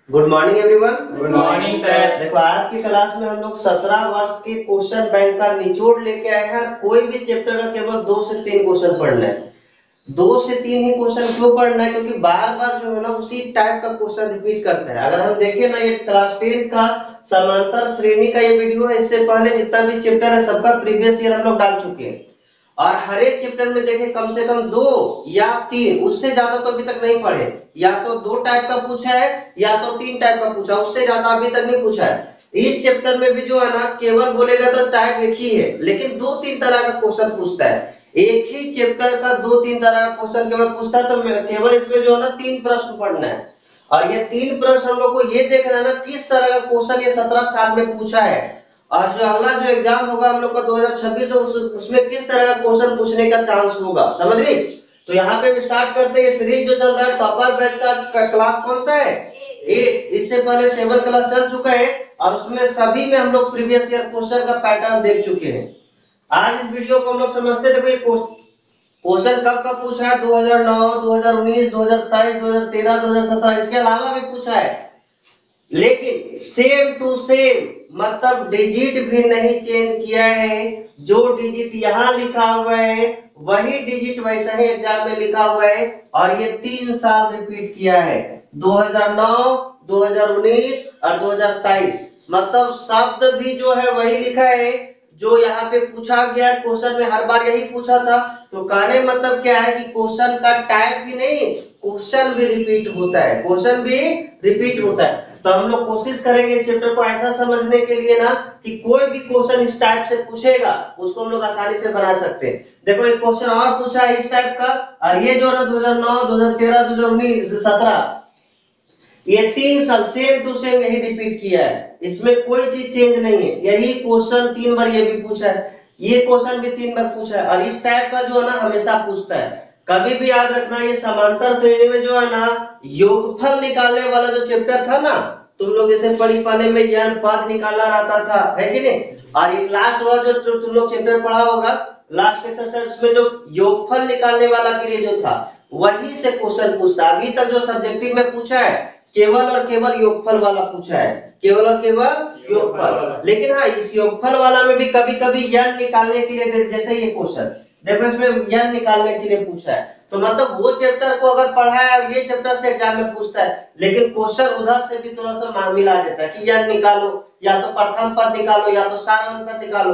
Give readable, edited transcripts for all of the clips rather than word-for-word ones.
Good morning everyone. Good morning sir. देखो आज की क्लास में हम लोग 17 वर्ष के क्वेश्चन बैंक का निचोड़ लेके आए हैं। कोई भी चैप्टर का केवल 2 से 3 क्वेश्चन पढ़ना है। 2 से 3 ही क्वेश्चन क्यों पढ़ना है? क्योंकि बार बार जो है ना उसी टाइप का क्वेश्चन रिपीट करता है। अगर हम देखें ना, ये क्लास 10 का समांतर श्रेणी का ये वीडियो है। इससे पहले जितना भी चैप्टर है सबका प्रीवियस ईयर हम लोग डाल चुके हैं और हर एक चैप्टर में देखें कम से कम 2 या 3, उससे ज्यादा तो अभी तक नहीं पढ़े। या तो 2 टाइप का पूछा है या तो 3 टाइप का पूछा, उससे ज्यादा अभी तक नहीं पूछा है। इस चैप्टर में भी जो है ना केवल बोलेगा तो टाइप एक ही है, लेकिन 2-3 तरह का क्वेश्चन पूछता है। एक ही चैप्टर का 2-3 तरह का क्वेश्चन केवल पूछता है, तो केवल इसमें जो है ना 3 प्रश्न पढ़ना है। और ये 3 प्रश्न हम लोग को ये देखना है ना किस तरह का क्वेश्चन ये 17 साल में पूछा है। और जो अगला जो एग्जाम होगा हम लोग का 2026 उसमें किस तरह का क्वेश्चन पूछने का चांस होगा, समझ गई? तो यहाँ पे हम स्टार्ट करते हैं। सीरीज जो चल रहा है टॉपर बैच का क्लास कौन सा है? 8। इससे पहले 7 क्लास चल चुका है और उसमें सभी में हम लोग प्रीवियस ईयर क्वेश्चन का पैटर्न देख चुके हैं। आज इस वीडियो को हम लोग समझते देखो ये क्वेश्चन कब कब पूछा है, 2009, 2019, 2023, 2013, 2017, इसके अलावा भी पूछा है। लेकिन सेम टू सेम, मतलब डिजिट भी नहीं चेंज किया है। जो डिजिट यहाँ लिखा हुआ है वही डिजिट वैसा ही एग्जाम में लिखा हुआ है। और ये 3 साल रिपीट किया है, 2009, 2019 और 2023। मतलब शब्द भी जो है वही लिखा है जो यहाँ पे पूछा गया क्वेश्चन में, हर बार यही पूछा था। तो कहने मतलब क्या है कि क्वेश्चन का टाइप ही नहीं, क्वेश्चन भी रिपीट होता है, क्वेश्चन भी रिपीट होता है। तो हम लोग कोशिश करेंगे इस चैप्टर को ऐसा समझने के लिए ना कि कोई भी क्वेश्चन इस टाइप से पूछेगा उसको हम लोग आसानी से बना सकते हैं। देखो एक क्वेश्चन और पूछा है इस टाइप का, और ये जो है 2009, 2013, 2019, 2017, ये 3 साल सेम टू सेम यही रिपीट किया है। इसमें कोई चीज चेंज नहीं है। यही क्वेश्चन 3 बार ये भी पूछा है, ये क्वेश्चन भी 3 बार पूछा है। और इस टाइप का जो है ना हमेशा पूछता है। कभी भी याद रखना, ये समांतर श्रेणी में जो है ना योगफल निकालने वाला जो चैप्टर था ना, तुम लोग इसे पढ़ी पाने में यन पद निकालना रहता था, है कि नहीं? और एक लास्ट वाला जो तुम लोग चैप्टर पढ़ा होगा, लास्ट एक्सरसाइज में जो योगफल निकालने वाला के लिए जो था वही से क्वेश्चन पूछता। अभी तक जो सब्जेक्टिव में पूछा है केवल और केवल योगफल वाला पूछा है, केवल और केवल योगफल। लेकिन हाँ, इस योगफल वाला में भी कभी कभी यन निकालने के लिए जैसे ये क्वेश्चन देखो, इसमें यन निकालने के लिए पूछा है। तो मतलब वो चैप्टर को अगर पढ़ा है और ये चैप्टर से एग्जाम में पूछता है, लेकिन क्वेश्चन उधर से भी थोड़ा सा मिला देता है कि यन निकालो, या तो प्रथम पद निकालो, या तो सारवंतर निकालो।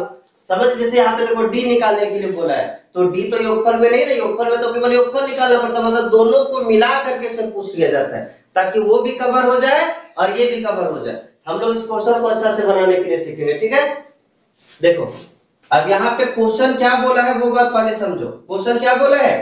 समझ? जैसे यहाँ पे देखो डी निकालने के लिए बोला है, तो डी तो योगफल में नहीं ना, योगफल में तो केवल योगफल निकालना पड़ता है। मतलब दोनों को मिला करके इसमें पूछ लिया जाता है ताकि वो भी कवर हो जाए और ये भी कवर हो जाए। हम लोग इस क्वेश्चन को अच्छा से बनाने के लिए सीखेंगे, ठीक है? देखो अब यहाँ पे क्वेश्चन क्या बोला है वो बात पहले समझो। क्वेश्चन क्या बोला है?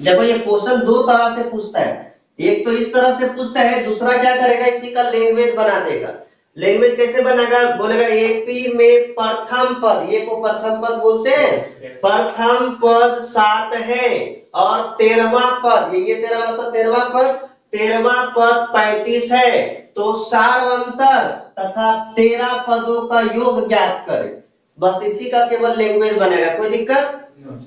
देखो ये क्वेश्चन 2 तरह से पूछता है। एक तो इस तरह से पूछता है, दूसरा क्या करेगा, इसी का लैंग्वेज बना देगा। लैंग्वेज कैसे बनेगा? बोलेगा एपी में प्रथम पद, ये को प्रथम पद बोलते हैं, प्रथम पद 7 है और 13वां पद, ये 13 मतलब 13वां पद, 13वां पद 35 है। तो सारवंतर तथा 13 पदों का योग ज्ञात करें। बस इसी का केवल लैंग्वेज बनेगा, कोई दिक्कत?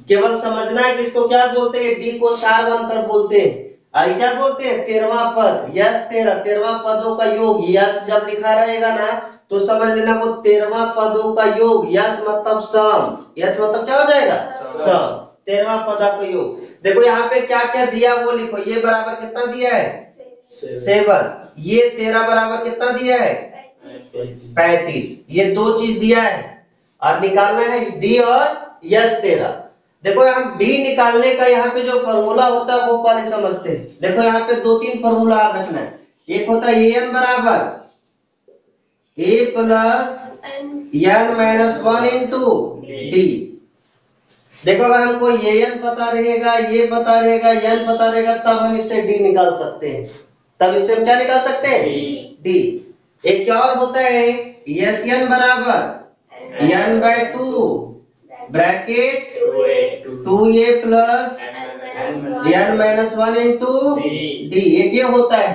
केवल समझना है कि इसको क्या बोलते हैं, डी को सारवंतर बोलते हैं। और क्या बोलते हैं? 13वां पद, यस 13वां पदों का योग, यस जब लिखा रहेगा ना तो समझ लेना वो 13वां पदों का योग, यस मतलब सम, यस मतलब क्या हो जाएगा? सम, 13वां पद का योग। देखो यहाँ पे क्या क्या दिया वो लिखो। ये बराबर कितना दिया है? 7। ये 13 बराबर कितना दिया है? 35। ये 2 चीज दिया है और निकालना है डी और यस 13। देखो हम डी निकालने का यहाँ पे जो फॉर्मूला होता है वो पहले समझते हैं। देखो यहाँ पे 2-3 फॉर्मूला याद रखना है। एक होता है एन बराबर A plus N minus 1 into D. देखो अगर हमको ये एन पता रहेगा, ये पता रहेगा, एन पता रहेगा, तब हम इससे डी निकाल सकते हैं। तब इससे हम क्या निकाल सकते हैं? डी। एक क्या और होता है, एस एन बराबर n by 2 bracket 2a plus N minus 1 into d. एक ये होता है।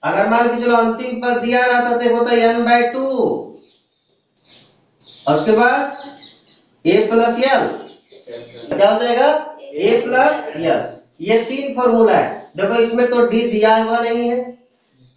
अगर मान के चलो अंतिम पद दिया रहता तो होता है n बाय 2 और उसके बाद a प्लस एल, क्या हो जाएगा? a plus L. ये 3 फॉर्मूला है। देखो इसमें तो d दिया हुआ नहीं है,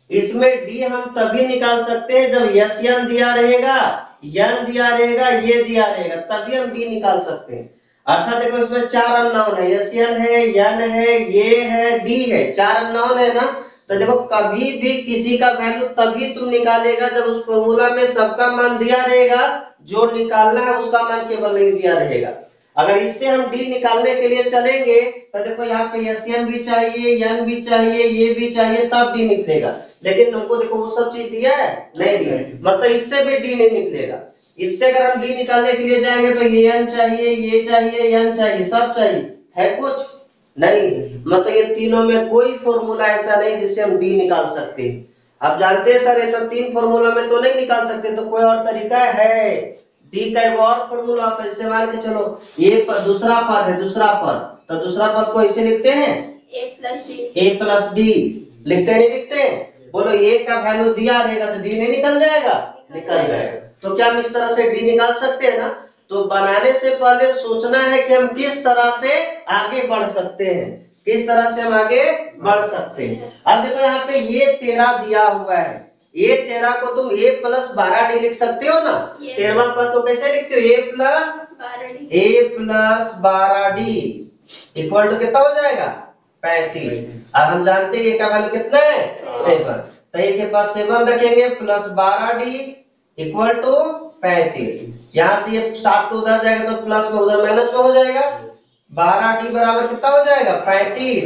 इसमें डी हम तभी निकाल सकते हैं जब यस यन दिया रहेगा, यन दिया रहेगा, ये दिया रहेगा, तभी हम डी निकाल सकते हैं। अर्थात देखो इसमें चार अननोन है, यस यन है, यन है, ये है, डी है, चार अननोन है ना। तो देखो कभी भी किसी का वैल्यू तभी तुम निकालेगा जब उस फॉर्मूला में सबका मान दिया रहेगा, जो निकालना है उसका मान केवल नहीं दिया रहेगा। अगर इससे हम डी निकालने के लिए चलेंगे तो देखो यहाँ पे यस यन भी चाहिए, यन भी चाहिए, ये भी चाहिए, तब डी निकलेगा। लेकिन तुमको देखो वो सब चीज दिया है, नहीं दिया, मतलब इससे भी डी नहीं निकलेगा। इससे अगर हम डी निकालने के लिए जाएंगे तो ये एन चाहिए, ये चाहिए, एन चाहिए, सब चाहिए, है कुछ नहीं। मतलब ये तीनों में कोई फॉर्मूला ऐसा नहीं जिससे हम डी निकाल सकते हैं। आप जानते हैं सर ऐसा तीन फॉर्मूला में तो नहीं निकाल सकते, तो कोई और तरीका है? डी का एक और फॉर्मूला होता है, जैसे मान के चलो ये दूसरा पद है, दूसरा पद, तो दूसरा पद को ऐसे लिखते हैं a plus d, A plus D, लिखते नहीं लिखते? बोलो ए का वैल्यू दिया रहेगा तो डी नहीं निकल जाएगा, निकल जाएगा। तो क्या हम इस तरह से डी निकाल सकते हैं ना? तो बनाने से पहले सोचना है कि हम किस तरह से आगे बढ़ सकते हैं, किस तरह से हम आगे बढ़ सकते हैं। अब देखो यहाँ पे ये 13 दिया हुआ है, ये 13 को तुम a प्लस 12d लिख सकते हो ना। 13वां पद को कैसे लिखते हो? a plus 12d equal to कितना हो जाएगा? 35। और हम जानते हैं a का वैल्यू कितना है? 7। तो a के पास 7 रखेंगे प्लस 12d इक्वल टू 35। यहाँ से ये 7 को उधर जाएगा तो प्लस में उधर माइनस में हो जाएगा। 12d बराबर कितना हो जाएगा? 35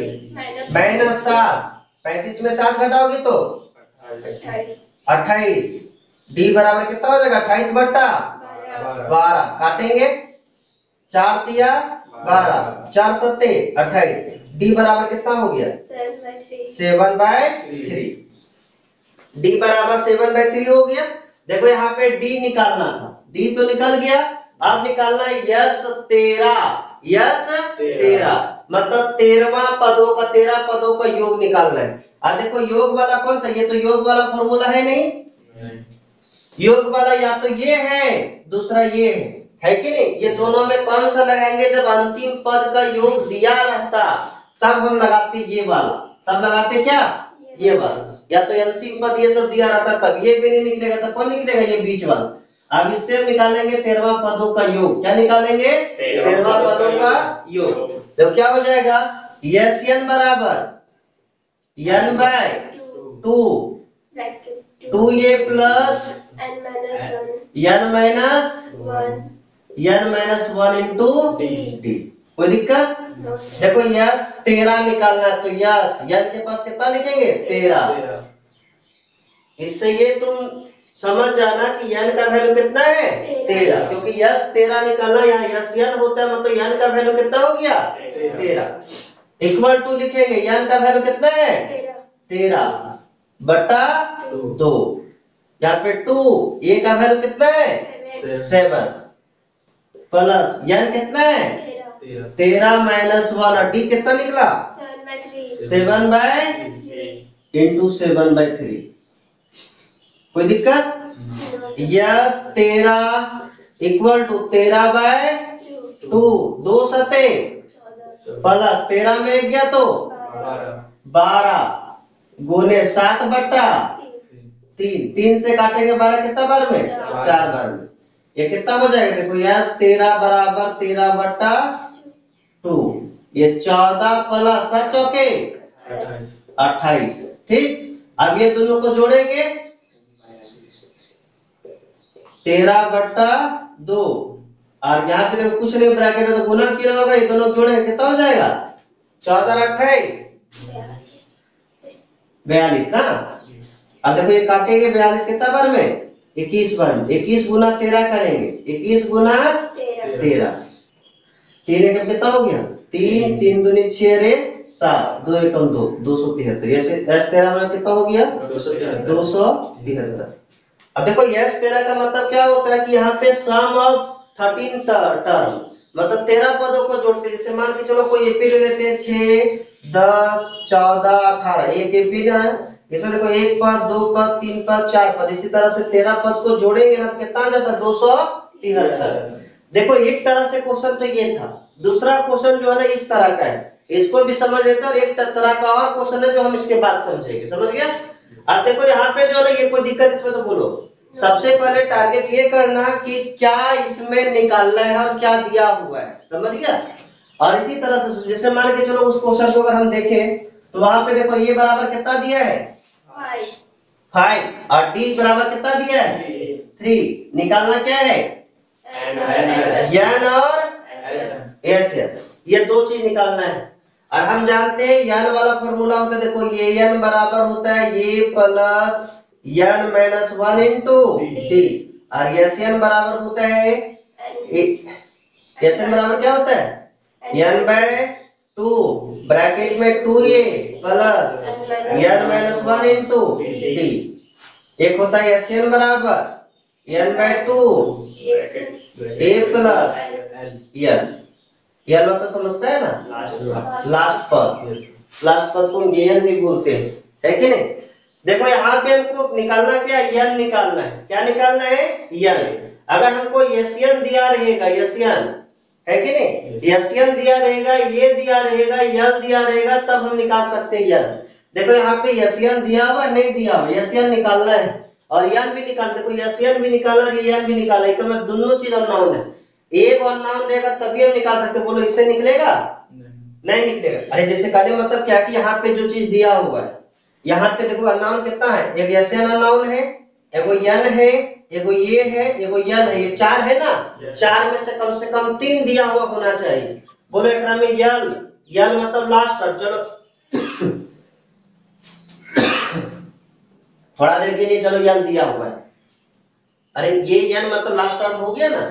माइनस 7, 35 में 7 घटाओगी तो 28। डी बराबर कितना हो जाएगा? 28 बट्टा 12, काटेंगे 4 दिया 12, 4 सत्ते 28। डी बराबर कितना हो गया? 7/3। डी बराबर 7/3 हो गया। देखो यहाँ पे डी निकालना था, डी तो निकल गया। अब निकालना है यस 13, यस 13 मतलब 13 पदों का योग निकालना है। अब देखो योग वाला कौन सा? ये तो योग वाला फॉर्मूला है नहीं, योग वाला या तो ये है, दूसरा ये है कि नहीं? ये दोनों में कौन सा लगाएंगे? जब अंतिम पद का योग दिया रहता तब हम लगाते ये वाला, तब लगाते क्या? ये वाला। या तो अंतिम पद ये सब दिया रहता तब ये भी नहीं निकलेगा, तब कौन निकलेगा? ये बीच वाला। अब इससे हम निकालेंगे 13वां पदों का योग। क्या निकालेंगे? 13वां पदों का योग। जब क्या हो जाएगा? यस एन बराबर n by 2, 2a plus n minus 1 into d. कोई दिक्कत? देखो यस 13 निकालना है तो यस n के पास कितना लिखेंगे? 13। इससे ये तुम समझ जाना कि n का वैल्यू कितना है? 13, क्योंकि यस 13 निकालना, यहाँ यस n होता है मतलब n का वैल्यू कितना हो गया? 13। इक्वल टू लिखेंगे, n का वैल्यू कितना है? 13 बटा 2। यहाँ पे 2, a का वैल्यू कितना है? 7 प्लस n कितना है? 13 माइनस 1, डी कितना निकला? 7/3 इंटू 7/3। कोई दिक्कत? यस 13 इक्वल टू 13/2, 2 सते प्लस 13 में एक गया तो 12 गुने 7 बट्टा 3, 3 से काटेंगे 12 कितना बार में? 4 बार में। ये कितना हो जाएगा? देखो यस 13 बराबर 13 बट्टा 2, ये 14 प्लस 7 चौके 28। ठीक, अब ये दोनों को जोड़ेंगे 13 बट्टा 2, और यहाँ पे देखो कुछ नहीं ब्रैकेट में तो गुना चिन्ह होगा, ये दोनों जोड़ेंगे कितना हो जाएगा? 14 और 28 42 ना। अब देखो ये काटेंगे 42 कितना बार में? 21 बार में। 21 गुना 13 करेंगे, 21 गुना 13, 3 एकम कितना हो गया? 3, 3 दूनी 6 रे 7, 2 एकम 2, 273। ऐसे यस 13 में कितना हो गया? 273। अब देखो यस 13 का मतलब क्या होता है कि यहाँ पे सम ऑफ 13 टर्म, मतलब 13 पदों को जोड़ते हैं। जैसे मान के चलो कोई एपी ले लेते हैं 6, 10, 14, 18, एक एपी है। इसमें देखो 1 पद, 2 पद, 3 पद, 4 पद, इसी तरह से 13 पद को जोड़ेंगे ना तो कितना आ जाता है? 273। देखो एक तरह से क्वेश्चन तो ये था। दूसरा क्वेश्चन जो है ना इस तरह का है, इसको भी समझ लेते हैं। और एक तरह का और क्वेश्चन है जो हम इसके बाद समझेंगे। समझ गया? अब देखो यहाँ पे जो है ना, ये कोई दिक्कत इसमें तो बोलो। सबसे पहले टारगेट ये करना कि क्या इसमें निकालना है और क्या दिया हुआ है, समझ गया। और इसी तरह से जैसे मान के चलो उस क्वेश्चन को अगर हम देखें तो वहां पे देखो ये बराबर कितना दिया है 5 और डी बराबर कितना दिया है 3। निकालना क्या है एन और एस एन, ये दो चीज निकालना है। और हम जानते हैं एन वाला फॉर्मूला होता है, देखो ये एन बराबर होता है ये plus N minus 1 into d, और एस एन बराबर होता है एस एन बराबर क्या होता है एन बाय 2 ब्रैकेट में 2a plus N minus 1 into d. एक होता है एस एन बराबर n by 2 a plus n, n मतलब समझता है ना लास्ट पद को एन भी बोलते हैं, है कि नहीं। देखो यहाँ पे हमको निकालना क्या है एन निकालना है, क्या निकालना है एन। अगर हमको एशियन दिया रहेगा एशियन, है कि नहीं, एशियन दिया रहेगा, ये दिया रहेगा, यल दिया रहेगा, तब हम निकाल सकते हैं एन। देखो यहाँ पे एशियन दिया हुआ नहीं दिया हुआ, एशियन निकालना है और एन भी निकाल, देखो एशियन भी निकाला और एन भी निकाला, एक में दोनों चीज अननोन है। एक अननोन रहेगा तभी हम निकाल सकते, बोलो इससे निकलेगा नहीं निकलेगा। अरे जैसे कहने मतलब क्या कि यहाँ पे जो चीज दिया हुआ है, यहाँ पे देखो अननोन कितना है, एक एशियन अननोन है, एगो एन है, एगो ये है, एगो यल है, ये 4 है ना। 4 में से कम 3 दिया हुआ होना चाहिए। बोलो एकरा में यल, यल मतलब लास्ट टर्म। चलो थोड़ा देर के लिए चलो यल दिया हुआ है, अरे ये एन मतलब लास्ट टर्म हो गया ना,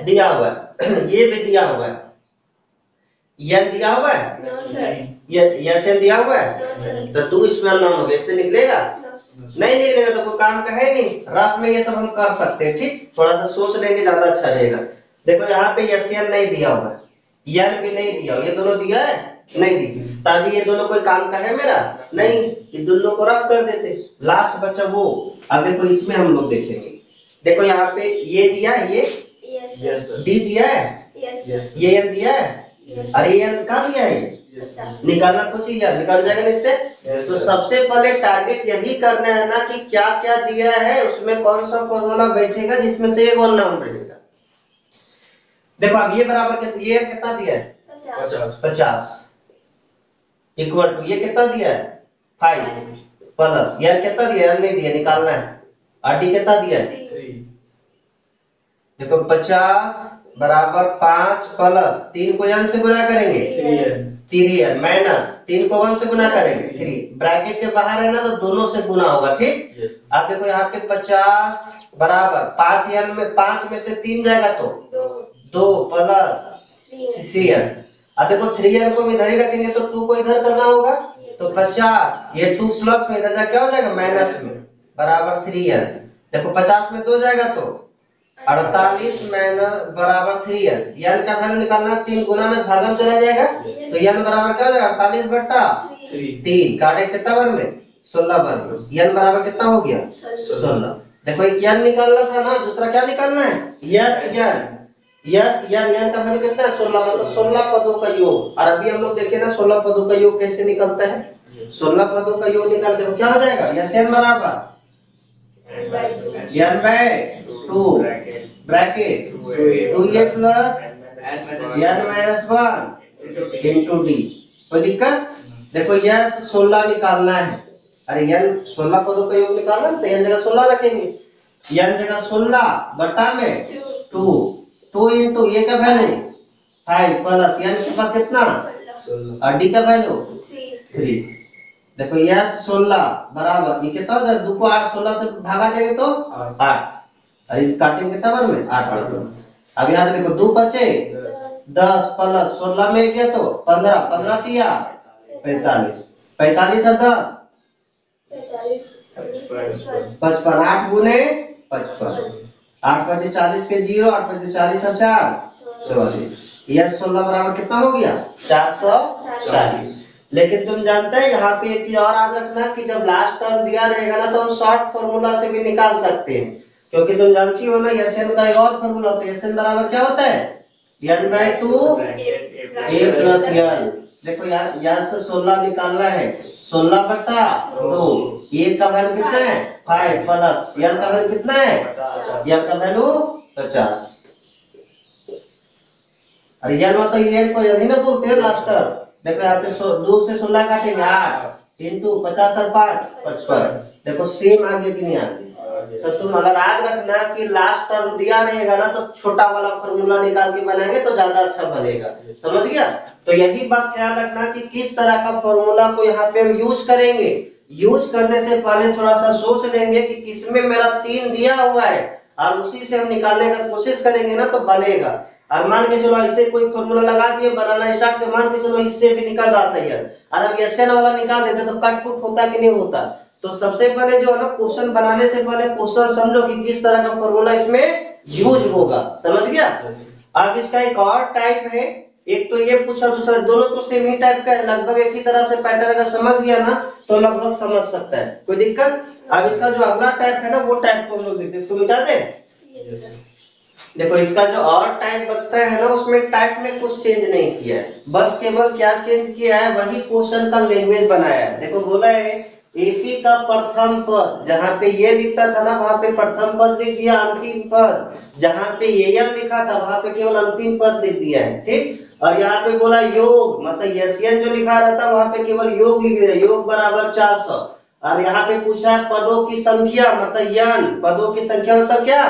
दिया हुआ है ये भी दिया हुआ है, एन दिया हुआ है नो सर, ये एन दिया हुआ है नो सर, तो 2 इसमें अननोन हो गया, इससे निकलेगा नहीं निकलेगा, तो कोई काम का है नहीं। रफ में ये सब हम कर सकते हैं, ठीक, थोड़ा सा सोच लेंगे ज्यादा अच्छा रहेगा। देखो यहाँ पे एन नहीं दिया हुआ है, एन भी नहीं दिया, ये दोनों दिया है नहीं दी, ताकि ये दोनों कोई काम का है मेरा नहीं, ये दोनों को रफ कर देते, लास्ट बचा वो। अब देखो इसमें हम लोग देखेंगे, देखो यहाँ पे ये दिया है, ये डी दिया है, ये एन दिया है, अरे एन कहाँ दिया है, निकालना कुछ ही यार निकल जाएगा इससे। तो सबसे पहले टारगेट यही करना है ना कि क्या क्या दिया है, उसमें कौन सा फॉर्मूला बैठेगा जिसमें से एक अननोन रहेगा। देखो अब ये बराबर ये कितना दिया है 50 इक्वल टू ये कितना दिया है 5 प्लस यार कितना दिया है नहीं दिया, निकालना है। और डी कितना दिया है 3। देखो 50 बराबर 5 प्लस 3 को n से गुणा करेंगे 3n माइनस 3 को 1 से गुणा करेंगे 3, ब्रैकेट के बाहर है ना तो दोनों से गुणा होगा, ठीक। अब देखो यहाँ पे 50 बराबर 5n में 5 में से 3 जाएगा तो 2 प्लस 3n। अब देखो 3n को इधर ही रखेंगे तो 2 को इधर करना होगा, तो 50 ये 2 प्लस में इधर जा क्या हो जाएगा माइनस में बराबर 3n। देखो 50 में 2 जाएगा तो 48 माइनस बराबर 3n, n का वैल्यू निकालना 3 गुना में भागम चला जाएगा तो n बराबर क्या हो जाएगा 48 बट्टा 3 काटे कितना वर्ग में 16 वर्ग में, n बराबर कितना हो गया 16। देखो एक n निकालना था ना, दूसरा क्या निकालना है यस n का वैल्यू कितना है 16, मतलब 16 पदों का योग। और अभी हम लोग देखे ना 16 पदों का योग कैसे निकलता है, 16 पदों का योग निकाल देखो क्या हो जाएगा यस n बराबर n by 2 bracket 2a plus n minus 1 into d. कोई दिक्कत, देखो यस 16 निकालना है, अरे n 16 पदों का योग निकालना तो n जगह 16 रखेंगे, n जगह 16 बटा में 2 इंटू ए का वैल्यू 5 प्लस n के पास कितना और डी का वैल्यू 3। देखो यस 16 बराबर ये कितना हो जाएगा 2 को 8 16 से भागा देंगे तो 8, और इस काटेंगे कितना बार में 8 बार। अब यहाँ पे देखो 2 बचे 10 प्लस 16 में गया तो 15 15 दिया 45 45 और 10 55 8 गुने 55 8 बचे 40 के 0 8 बचे 40 और 4 44, यस 16 बराबर कितना हो गया 440। लेकिन तुम जानते हैं यहाँ पे एक चीज और याद रखना कि जब लास्ट टर्म दिया रहेगा ना तो हम शॉर्ट फॉर्मूला से भी निकाल सकते हैं, क्योंकि तुम जानती हो ना एन का एक और फॉर्मूला होता है, एन बराबर क्या होता है n by 2 a plus l। देखो यहाँ से 16 निकालना है 16 बटा 2 ए का वैल्यू कितना है 5 प्लस यल का वैल्यू कितना है यल का वैल्यू 50। अरे यल मतलब ये को यही ना बोलते हैं लास्टर। देखो यहाँ पे 2 से 16 काटेंगे 8 इंटू 50 और 5 55। देखो सेम आगे कि नहीं आगे। तो तुम अगर याद रखना कि लास्ट टर्म दिया रहेगा ना तो छोटा वाला फॉर्मूला निकाल के बनाएंगे तो ज्यादा अच्छा बनेगा, समझ गया। तो यही बात ख्याल रखना कि किस तरह का फॉर्मूला को यहाँ पे हम यूज करेंगे। यूज करने से पहले थोड़ा सा सोच लेंगे कि किसमें मेरा 3 दिया हुआ है और उसी से हम निकालने का कोशिश करेंगे ना तो बनेगा। और मान के चलो इससे कोई फॉर्मूला लगा दिए बनाना स्टार्ट कर, मान के चलो इससे भी निकल रहा था यार, और अब एसएन वाला निकाल देते तो कट कुट होता कि नहीं होता। तो सबसे पहले जो है ना क्वेश्चन बनाने से पहले क्वेश्चन समझो कि किस तरह का फॉर्मूला इसमें यूज होगा, समझ गया। अब इसका एक और टाइप है, एक तो ये पूछा दूसरा, दोनों तो सेम ही टाइप का है, लगभग एक ही तरह से पैटर्न अगर समझ गया ना तो लगभग समझ सकता है, कोई दिक्कत। अब इसका जो अगला टाइप है ना वो टाइप को हम लोग देखते हैं, इसको मिटा दे। देखो इसका जो और टाइप बचता है ना उसमें टाइप में कुछ चेंज नहीं किया है, बस केवल क्या चेंज किया है वही क्वेश्चन का लैंग्वेज बनाया है। देखो बोला है एपी का प्रथम पद, जहां पे ये लिखता था ना वहां पे प्रथम पद लिख दिया, अंतिम पद जहां पे एएल लिखा था वहां पे केवल अंतिम पद लिख दिया है, ठीक। और यहाँ पे बोला योग मतलब एसएन जो लिखा रहता वहां पे केवल योग लिख दिया, योग बराबर 400। और यहाँ पे पूछा है पदों की संख्या मतलब यन, पदों की संख्या मतलब क्या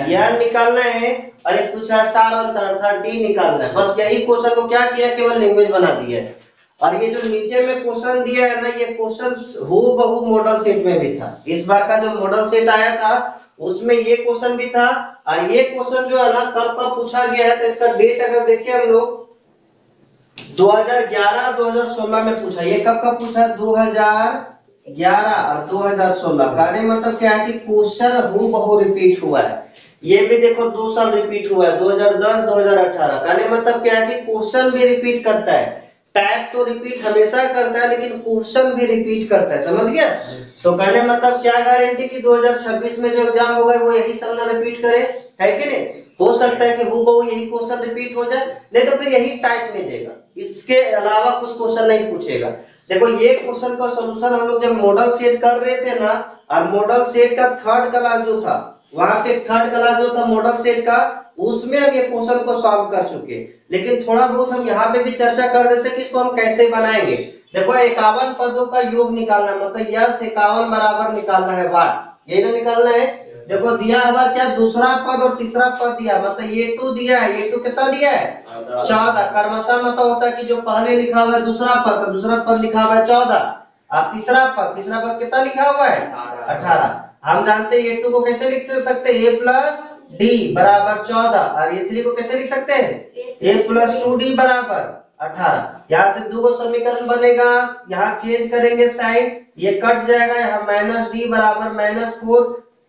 यन निकालना है। और एक पूछा है सार अंतर अर्थात डी निकालना है। बस यही क्वेश्चन को क्या किया केवल लैंग्वेज बना दिया है। और ये जो नीचे में क्वेश्चन दिया है ना ये क्वेश्चन हूबहू मॉडल सेट में भी था, इस बार का जो मॉडल सेट आया था उसमें ये क्वेश्चन भी था। और ये क्वेश्चन जो है ना कब कब पूछा गया है तो इसका डेट अगर देखें हम लोग 2011 2016 में पूछा। ये कब कब पूछा 2011 और 2016 का मतलब क्या है कि क्वेश्चन हूबहू रिपीट हुआ है। ये भी देखो 2 साल रिपीट हुआ है 2010 2018 का मतलब क्या है कि क्वेश्चन भी रिपीट करता है, टाइप तो रिपीट हमेशा करता है लेकिन क्वेश्चन भी रिपीट करता है, समझ गया। तो कहने मतलब क्या गारंटी कि 2026 में जो एग्जाम होगा वो यही सब ना रिपीट करे, है कि नहीं। हो सकता है कि हूबहू यही क्वेश्चन रिपीट हो जाए, नहीं तो फिर यही टाइप में देगा, इसके अलावा कुछ क्वेश्चन नहीं पूछेगा। देखो ये क्वेश्चन का सॉल्यूशन हम लोग जब मॉडल सेट कर रहे थे ना, और मॉडल सेट का थर्ड क्लास जो था वहां पे थर्ड क्लास जो था मॉडल सेट का उसमें हम ये क्वेश्चन को सॉल्व कर चुके। लेकिन थोड़ा बहुत हम यहाँ पे भी चर्चा कर देते कि इसको हम कैसे बनाएंगे। देखो 51 पदों का योग निकालना मतलब यस 51 बराबर निकालना है वाट, ये ना निकालना है। देखो दिया हुआ क्या दूसरा पद और तीसरा पद दिया मतलब ये 2 दिया है, ये 2 कितना दिया है 14। कर्मशः मतलब होता है कि जो पहले लिखा हुआ है दूसरा पद तो दूसरा पद लिखा हुआ है 14 और तीसरा पद कितना लिखा हुआ है 18। हम जानते हैं ये 2 को कैसे लिख सकते हैं a प्लस डी बराबर 14 और ये 3 को कैसे लिख सकते हैं a प्लस 2d बराबर 18। यहाँ से 2 को समीकरण बनेगा, यहाँ चेंज करेंगे साइन ये कट जाएगा, यहाँ माइनस डी बराबर -4,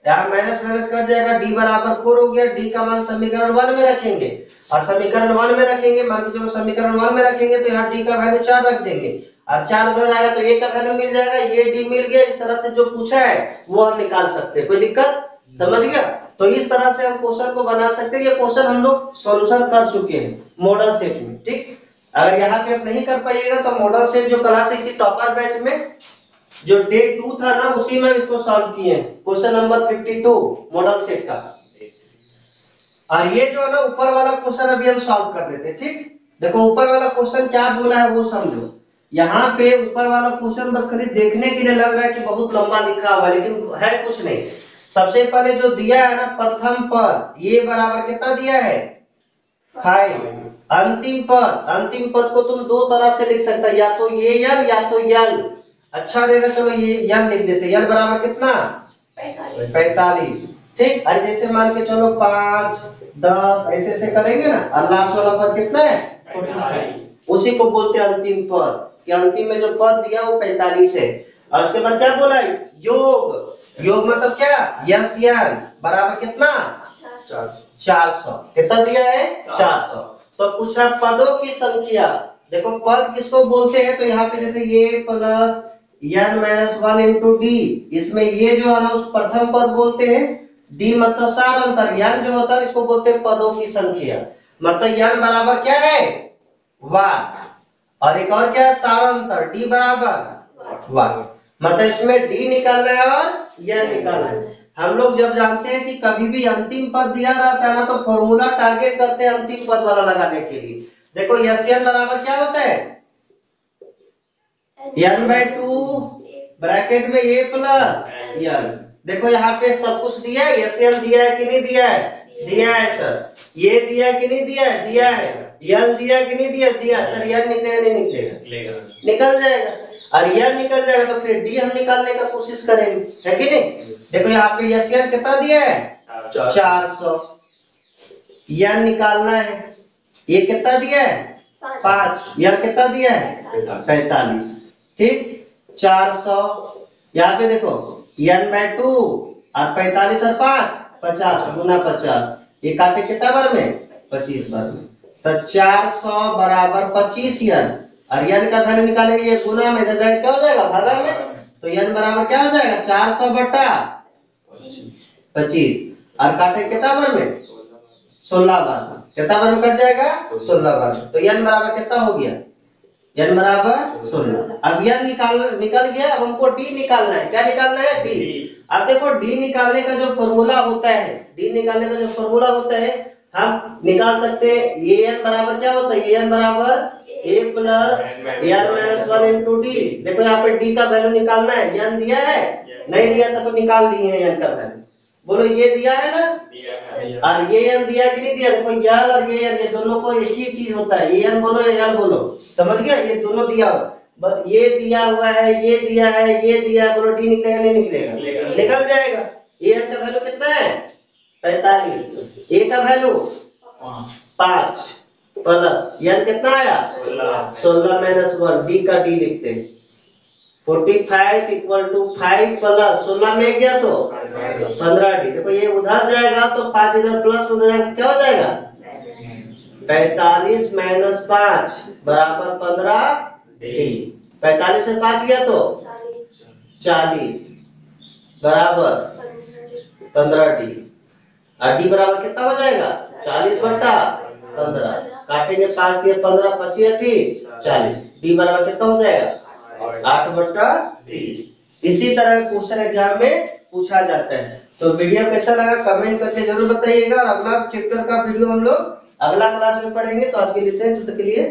यहाँ माइनस माइनस कट जाएगा डी बराबर 4 हो गया। डी का मान समीकरण 1 में रखेंगे और समीकरण 1 में रखेंगे मान के चलो समीकरण 1 में रखेंगे तो यहाँ डी का वैल्यू 4 रख देंगे और 4 उधर आएगा तो ए का वैल्यू मिल जाएगा, ये डी मिल गया। इस तरह से जो पूछा है वो हम निकाल सकते हैं, कोई दिक्कत, समझ गया। तो इस तरह से हम क्वेश्चन को बना सकते हैं, ये क्वेश्चन हम लोग सॉल्यूशन कर चुके हैं मॉडल सेट में, ठीक। अगर यहाँ पे आप नहीं कर पाइएगा तो मॉडल सेट जो क्लास है इसी टॉपर बैच में जो डे 2 था ना उसी में इसको सॉल्व किए हैं, क्वेश्चन नंबर 52 मॉडल सेट का। और ये जो है ना ऊपर वाला क्वेश्चन अभी हम सॉल्व कर देते हैं, ठीक। देखो ऊपर वाला क्वेश्चन क्या बोला है वो समझो। यहाँ पे ऊपर वाला क्वेश्चन बस खाली देखने के लिए लग रहा है कि बहुत लंबा लिखा हुआ है लेकिन है कुछ नहीं। सबसे पहले जो दिया है ना प्रथम पद ये बराबर कितना दिया है 5। अंतिम पद को तुम 2 तरह से लिख सकता है, या तो ये यल या तो यल। अच्छा रहेगा चलो ये यल लिख देते, यल बराबर कितना 45, ठीक। और जैसे मान के चलो 5 10 ऐसे ऐसे करेंगे ना और लास्ट वाला पद कितना है 45, उसी को बोलते हैं अंतिम पद कि अंतिम में जो पद दिया वो 45 है। और उसके बाद क्या बोला योग मतलब क्या यस यान बराबर कितना 400, कितना दिया है 400। तो पूछा पदों की संख्या, देखो पद किसको बोलते हैं तो यहाँ पे जैसे ये plus n minus 1 into D, इसमें ये जो है ना उस प्रथम पद बोलते हैं, डी मतलब सार अंतर, n जो होता है इसको बोलते हैं पदों की संख्या। मतलब n बराबर क्या है वाट और एक और क्या है सार अंतर डी बराबर वाट। मतलब इसमें डी निकालना है और एन निकालना है। हम लोग जब जानते हैं कि कभी भी अंतिम पद दिया रहता है ना तो फॉर्मूला टारगेट करते हैं अंतिम पद वाला लगाने के लिए। देखो एस एन बराबर क्या होता है, n/2 ब्रैकेट में a प्लस एन। देखो यहाँ पे सब कुछ दिया है, एस एन दिया है कि नहीं दिया है, दिया है सर। ये दिया है कि नहीं दिया है, दिया है। यल दिया है कि नहीं दिया, दिया सर। यल निकलेगा नहीं निकलेगा, निकल जाएगा। और यल निकल जाएगा तो फिर डी हम निकालने का कोशिश करेंगे, है कि नहीं। देखो यहाँ पे एस एन कितना दिया है, 400। यल निकालना है, ये कितना दिया है, 5। यल कितना दिया है, 45। ठीक, 400। यहाँ पे देखो n/2 और 45 और 5 50 गुना 50, ये काटे कितना बार में, 25 बार में। तो 400 बराबर 25 n, और n का वैल्यू निकालेंगे, ये गुना में इधर जाएगा क्या हो जाएगा, भागा में। तो n बराबर क्या हो जाएगा, 400 बटा 25, और काटे कितना बार में, 16 बार में। कितना बार में कट जाएगा, 16 बार में। तो n बराबर कितना हो गया, n बराबर 16। अब n निकल गया। अब हमको d निकालना है। क्या निकालना है, d। अब देखो d निकालने का जो फॉर्मूला होता है, d निकालने का जो फॉर्मूला होता है, हम निकाल सकते हैं। ये n बराबर क्या होता है, ये n बराबर a plus n-1 into D. देखो यहाँ पे d का वैल्यू निकालना है। n दिया है, नहीं दिया था तो निकाल लिए हैं n का वैल्यू। बोलो ये दिया है ना, और ये n दिया कि नहीं दिया। देखो यल और ये n, ये दोनों को एक ही चीज होता है। ये n बोलो या यल बोलो, समझ गया। ये दोनों दिया हो, बस ये दिया हुआ है, ये दिया है, ये दिया है। बोलो डी निकलेगा नहीं निकलेगा, निकल जाएगा। ये n का वैल्यू कितना है, 45। ए का वैल्यू 5 प्लस n कितना आया, 16 माइनस 1। डी का डी लिखते हैं। 45 इक्वल टू 5 प्लस 16 में गया तो 15 डी। देखो ये उधर जाएगा तो 5 इधर प्लस उधर जाएगा, क्या हो जाएगा, 45 माइनस 5 बराबर 15 डी। 45 से 5 गया तो 40 बराबर 15 डी। और डी बराबर कितना हो जाएगा, 40 बटा 15। काटेंगे 5 दिए 15, 25 40। डी बराबर कितना हो जाएगा, 8 बटा 3। इसी तरह क्वेश्चन एग्जाम में पूछा जाता है। तो वीडियो कैसा लगा कमेंट करके जरूर बताइएगा। और अगला चैप्टर का वीडियो हम लोग अगला क्लास में पढ़ेंगे। तो आज के लिए तब तक के लिए